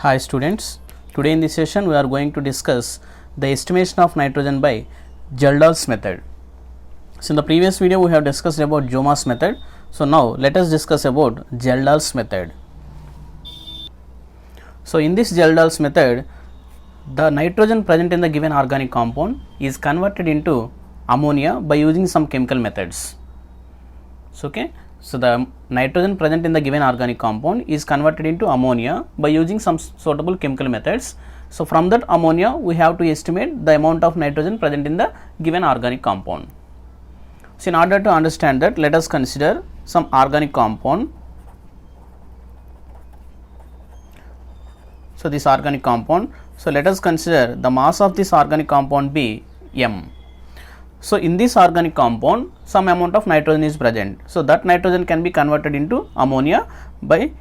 Hi students, today in this session we are going to discuss the estimation of nitrogen by Gelder's method. So in the previous video we have discussed about Jomas method. So now let us discuss about Gelder's method. So in this Gelder's method, the nitrogen present in the given organic compound is converted into ammonia by using some chemical methods. So the nitrogen present in the given organic compound is converted into ammonia by using some suitable chemical methods. So from that ammonia we have to estimate the amount of nitrogen present in the given organic compound. So in order to understand that, let us consider some organic compound. So this organic compound, so let us consider the mass of this organic compound be m. So in this organic compound some amount of nitrogen is present. So that nitrogen can be converted into ammonia by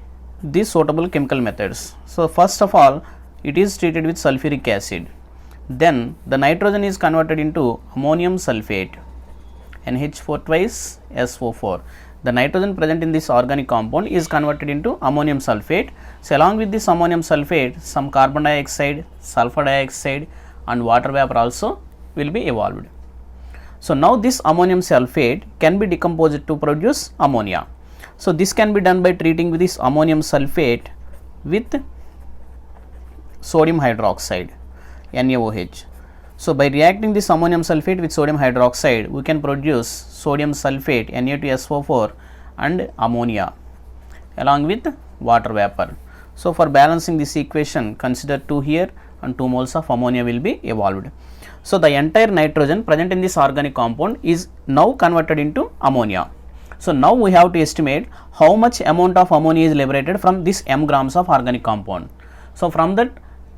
these suitable chemical methods. So first of all, it is treated with sulfuric acid. Then the nitrogen is converted into ammonium sulfate, NH4 twice SO4. The nitrogen present in this organic compound is converted into ammonium sulfate. So along with this ammonium sulfate, some carbon dioxide, sulfur dioxide and water vapor also will be evolved. So now this ammonium sulfate can be decomposed to produce ammonia. So this can be done by treating with this ammonium sulfate with sodium hydroxide, NaOH. So by reacting this ammonium sulfate with sodium hydroxide, we can produce sodium sulfate, Na2SO4 and ammonia along with water vapor. So for balancing this equation, consider 2 here and 2 moles of ammonia will be evolved. So the entire nitrogen present in this organic compound is now converted into ammonia. So now we have to estimate how much amount of ammonia is liberated from this m grams of organic compound. So from that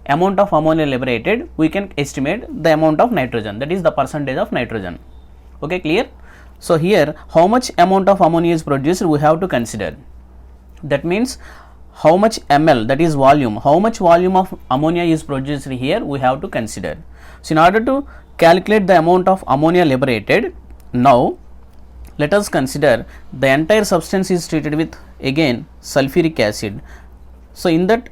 amount of ammonia liberated, we can estimate the amount of nitrogen, that is the percentage of nitrogen. Okay, clear? So here how much amount of ammonia is produced we have to consider. That means how much ml, that is volume, how much volume of ammonia is produced here we have to consider. So in order to calculate the amount of ammonia liberated, now let us consider the entire substance is treated with again sulfuric acid. So in that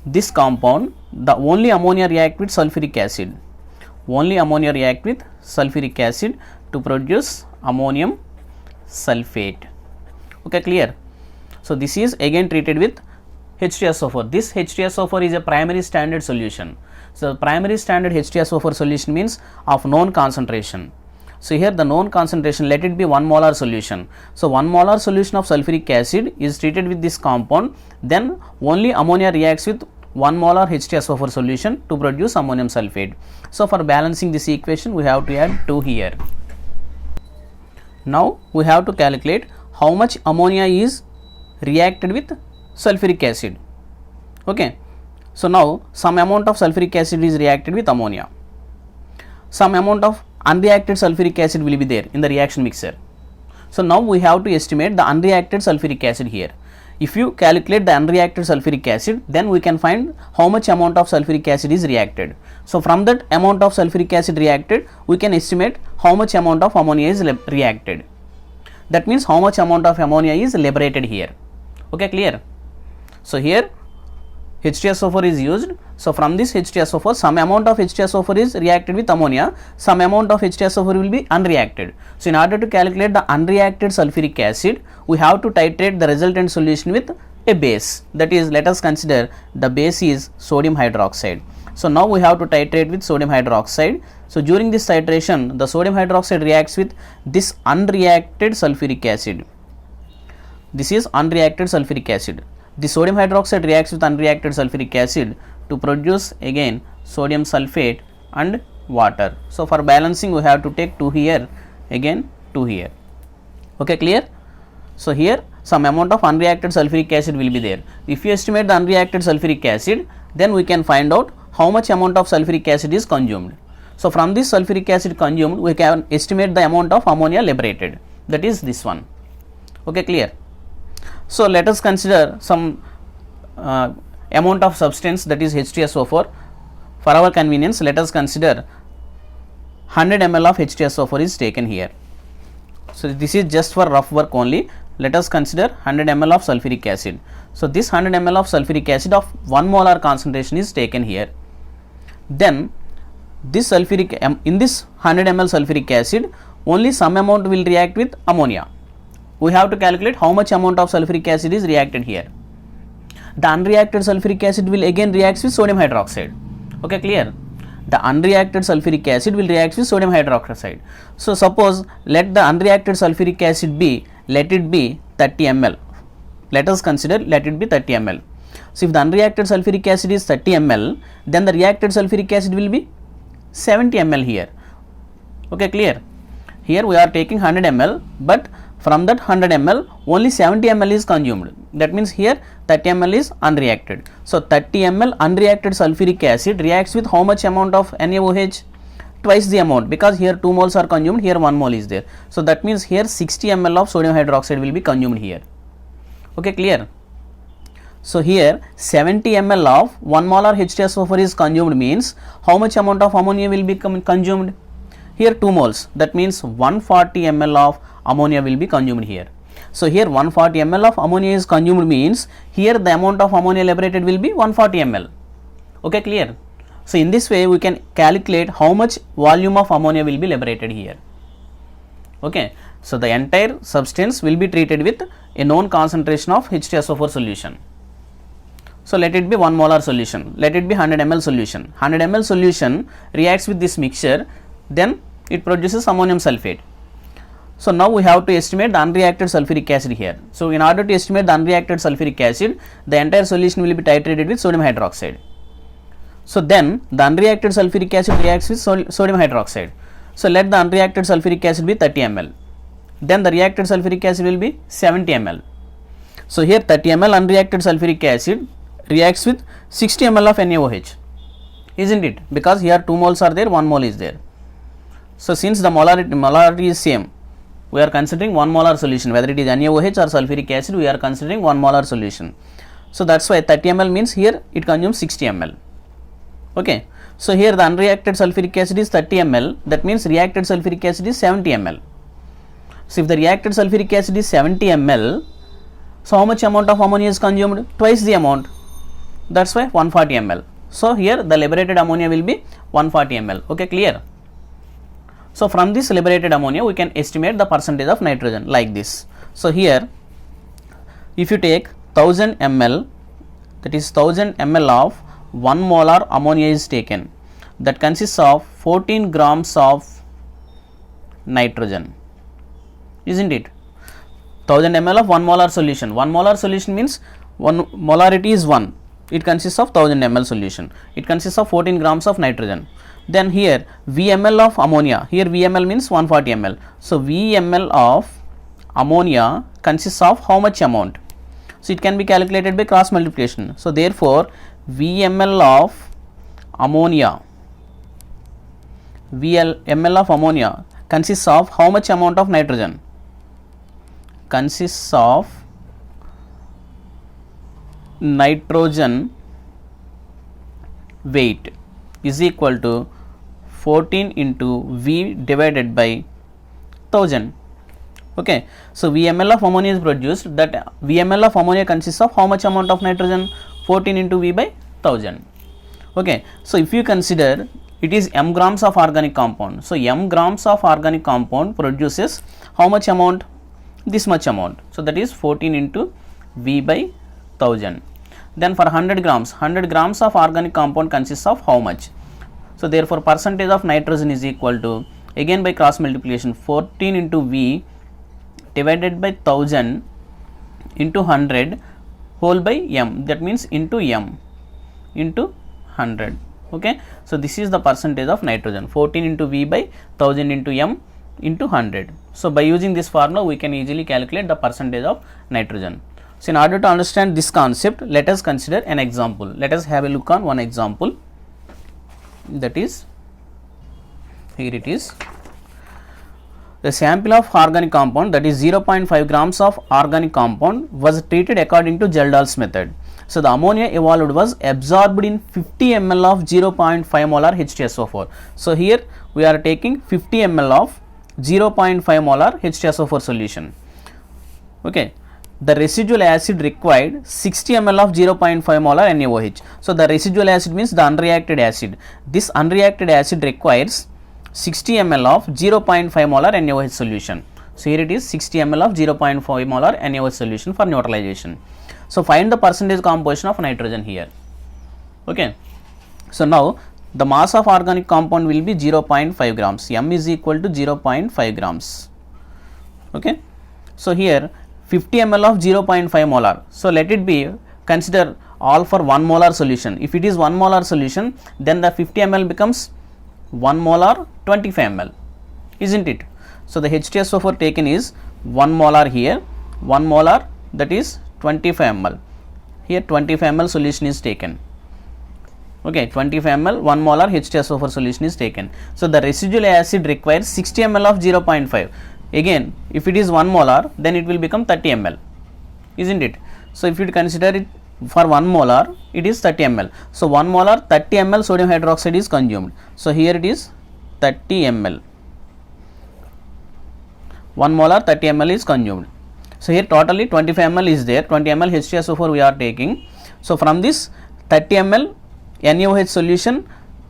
this compound, the only ammonia react with sulfuric acid, only ammonia react with sulfuric acid to produce ammonium sulfate. Okay, clear? So this is again treated with H2SO4. This H2SO4 is a primary standard solution. So primary standard H2SO4 solution means of known concentration. So here the known concentration, let it be 1 molar solution. So 1 molar solution of sulfuric acid is treated with this compound, then only ammonia reacts with 1 molar H2SO4 solution to produce ammonium sulfate. So for balancing this equation we have to add 2 here. Now we have to calculate how much ammonia is reacted with sulfuric acid. Okay. So now some amount of sulfuric acid is reacted with ammonia. Some amount of unreacted sulfuric acid will be there in the reaction mixer. So now we have to estimate the unreacted sulfuric acid here. If you calculate the unreacted sulfuric acid, then we can find how much amount of sulfuric acid is reacted. So from that amount of sulfuric acid reacted, we can estimate how much amount of ammonia is reacted. That means how much amount of ammonia is liberated here. Okay, clear? So here H2SO4 is used. So from this H2SO4, some amount of H2SO4 is reacted with ammonia, some amount of H2SO4 will be unreacted. So in order to calculate the unreacted sulfuric acid, we have to titrate the resultant solution with a base. That is, let us consider the base is sodium hydroxide. So now we have to titrate with sodium hydroxide. So during this titration, the sodium hydroxide reacts with this unreacted sulfuric acid. This is unreacted sulfuric acid. The sodium hydroxide reacts with unreacted sulfuric acid to produce again sodium sulfate and water. So for balancing we have to take 2 here, again 2 here. Okay, clear? So here some amount of unreacted sulfuric acid will be there. If you estimate the unreacted sulfuric acid, then we can find out how much amount of sulfuric acid is consumed. So from this sulfuric acid consumed, we can estimate the amount of ammonia liberated, that is this one. Okay, clear? So let us consider some amount of substance, that is H2SO4. For our convenience, let us consider 100 ml of H2SO4 is taken here. So this is just for rough work only. let us consider 100 ml of sulfuric acid. So this 100 ml of sulfuric acid of 1 molar concentration is taken here. Then this sulfuric in this 100 ml sulfuric acid, only some amount will react with ammonia. We have to calculate how much amount of sulfuric acid is reacted here. The unreacted sulfuric acid will again react with sodium hydroxide. Okay, clear? The unreacted sulfuric acid will react with sodium hydroxide. So suppose let the unreacted sulfuric acid be, let it be 30 ml. Let us consider let it be 30 ml. So if the unreacted sulfuric acid is 30 ml, then the reacted sulfuric acid will be 70 ml here. Okay, clear? Here we are taking 100 ml, but from that 100 ml only 70 ml is consumed. That means here 30 ml is unreacted. So 30 ml unreacted sulfuric acid reacts with how much amount of NaOH? Twice the amount, because here 2 moles are consumed, here 1 mole is there. So that means here 60 ml of sodium hydroxide will be consumed here. Okay, clear? So here 70 ml of 1 molar H2SO4 is consumed means how much amount of ammonia will be consumed? Here 2 moles, that means 140 ml of ammonia will be consumed here. So here 140 ml of ammonia is consumed means here the amount of ammonia liberated will be 140 ml. Okay, clear? So in this way we can calculate how much volume of ammonia will be liberated here. Okay, so the entire substance will be treated with a known concentration of H2SO4 solution. So let it be 1 molar solution, let it be 100 ml solution. 100 ml solution reacts with this mixture, then it produces ammonium sulfate. So now we have to estimate the unreacted sulfuric acid here. So in order to estimate the unreacted sulfuric acid, the entire solution will be titrated with sodium hydroxide. So then the unreacted sulfuric acid reacts with sodium hydroxide. So let the unreacted sulfuric acid be 30 ml. Then the reacted sulfuric acid will be 70 ml. So here 30 ml unreacted sulfuric acid reacts with 60 ml of NaOH, isn't it? Because here 2 moles are there, 1 mole is there. So since the molarity is same, we are considering 1 molar solution, whether it is NaOH or sulfuric acid, we are considering 1 molar solution. So that's why 30 ml means here it consumes 60 ml. Okay, so here the unreacted sulfuric acid is 30 ml, that means reacted sulfuric acid is 70 ml. So if the reacted sulfuric acid is 70 ml, so how much amount of ammonia is consumed? Twice the amount. That's why 140 ml. So here the liberated ammonia will be 140 ml. Okay, clear? So from this liberated ammonia we can estimate the percentage of nitrogen like this. So here if you take 1000 ml, that is 1000 ml of 1 molar ammonia is taken, that consists of 14 grams of nitrogen, isn't it? 1000 ml of 1 molar solution. 1 molar solution means 1 molarity is 1. It consists of 1000 ml solution. It consists of 14 grams of nitrogen. Then here VML of ammonia. Here VML means 140 ml. So VML of ammonia consists of how much amount? So it can be calculated by cross multiplication. So therefore VML of ammonia, VML of ammonia consists of how much amount of nitrogen? Consists of nitrogen weight is equal to 14 into V divided by 1000. Okay, so VML of ammonia is produced, that VML of ammonia consists of how much amount of nitrogen? 14 into V by 1000. Okay, so if you consider it is m grams of organic compound, so m grams of organic compound produces how much amount? This much amount. So that is 14 into V by 1000. Then for 100 grams of organic compound consists of how much? So therefore percentage of nitrogen is equal to, again by cross multiplication, 14 into V divided by 1000 into 100 whole by m, that means into m into 100. Okay, so this is the percentage of nitrogen, 14 into V by 1000 into m into 100. So by using this formula we can easily calculate the percentage of nitrogen. So in order to understand this concept, let us consider an example. Let us have a look on one example, that is, here it is, the sample of organic compound, that is 0.5 grams of organic compound was treated according to Geldahl's method. So the ammonia evolved was absorbed in 50 ml of 0.5 molar H2SO4. So here we are taking 50 ml of 0.5 molar H2SO4 solution. Okay, the residual acid required 60 ml of 0.5 molar NaOH. So the residual acid means the unreacted acid. This unreacted acid requires 60 ml of 0.5 molar NaOH solution. So here it is 60 ml of 0.5 molar NaOH solution for neutralization. So find the percentage composition of nitrogen here. Okay, so now the mass of organic compound will be 0.5 grams. M is equal to 0.5 grams. Okay, so here 50 ml of 0.5 molar. So let it be, consider all for 1 molar solution. If it is 1 molar solution, then the 50 ml becomes 1 molar 25 ml, isn't it? So the H2SO4 taken is 1 molar here, 1 molar, that is 25 ml. Here 25 ml solution is taken. Okay, 25 ml 1 molar H2SO4 solution is taken. So the residual acid requires 60 ml of 0.5. Again, if it is 1 molar, then it will become 30 ml, isn't it? So if you consider it for 1 molar, it is 30 ml. So 1 molar 30 ml sodium hydroxide is consumed. So here it is 30 ml. 1 molar 30 ml is consumed. So here totally 25 ml is there. 20 ml H2SO4 we are taking. So from this 30 ml NaOH solution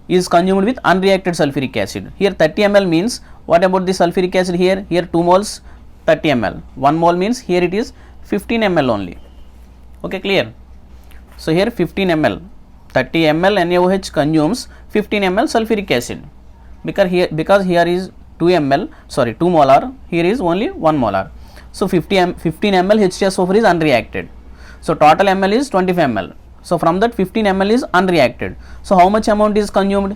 is consumed with unreacted sulfuric acid. Here 30 ml means, what about the sulfuric acid here? Here 2 moles 30 ml. 1 mole means here it is 15 ml only. Okay, clear? So here 15 ml, 30 ml NaOH consumes 15 ml sulfuric acid, because here is 2 molar, here is only 1 molar. So 15 ml H2SO4 is unreacted. So total ml is 25 ml. So from that 15 ml is unreacted. So how much amount is consumed?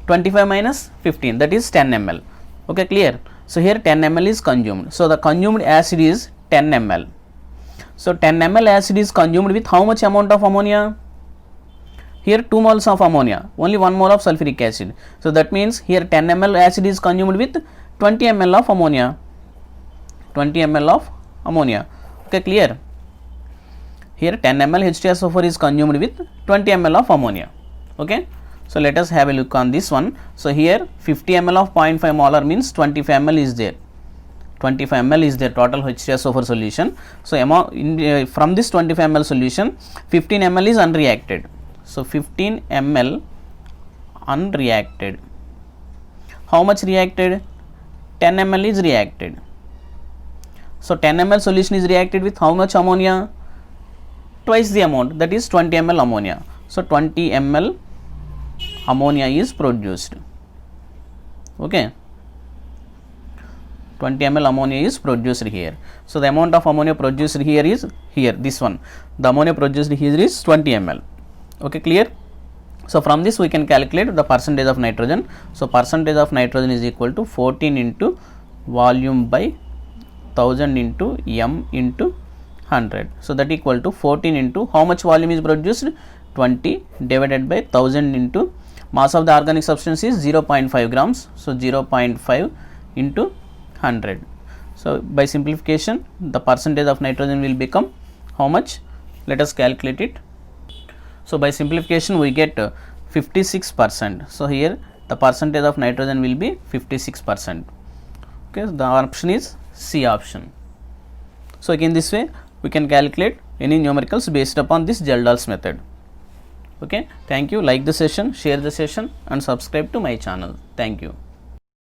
25 minus 15, that is 10 ml. Okay, clear? So here 10 ml is consumed. So the consumed acid is 10 ml. So 10 ml acid is consumed with how much amount of ammonia? Here 2 moles of ammonia, only 1 mole of sulfuric acid. So that means here 10 ml acid is consumed with 20 ml of ammonia. 20 ml of ammonia. Okay, clear? Here 10 ml H2SO4 is consumed with 20 ml of ammonia. Okay, so let us have a look on this one. So here 50 ml of 0.5 molar means 25 ml is there. 25 ml is their total H2SO4 solution. So from this 25 ml solution, 15 ml is unreacted. So 15 ml unreacted. How much reacted? 10 ml is reacted. So 10 ml solution is reacted with how much ammonia? Twice the amount, that is 20 ml ammonia. So 20 ml ammonia is produced. Okay, 20 ml ammonia is produced here. So the amount of ammonia produced here is here, this one. The ammonia produced here is 20 ml. Okay, clear? So from this we can calculate the percentage of nitrogen. So percentage of nitrogen is equal to 14 into volume by 1000 into m into 100. So that equal to 14 into how much volume is produced? 20 divided by 1000 into mass of the organic substance is 0.5 grams. So 0.5 into 100. So by simplification, the percentage of nitrogen will become how much? Let us calculate it. So by simplification we get 56%. So here the percentage of nitrogen will be 56%. Okay, the option is C option. So again this way we can calculate any numericals based upon this Gelder's method. Okay, thank you. Like the session, share the session and subscribe to my channel. Thank you.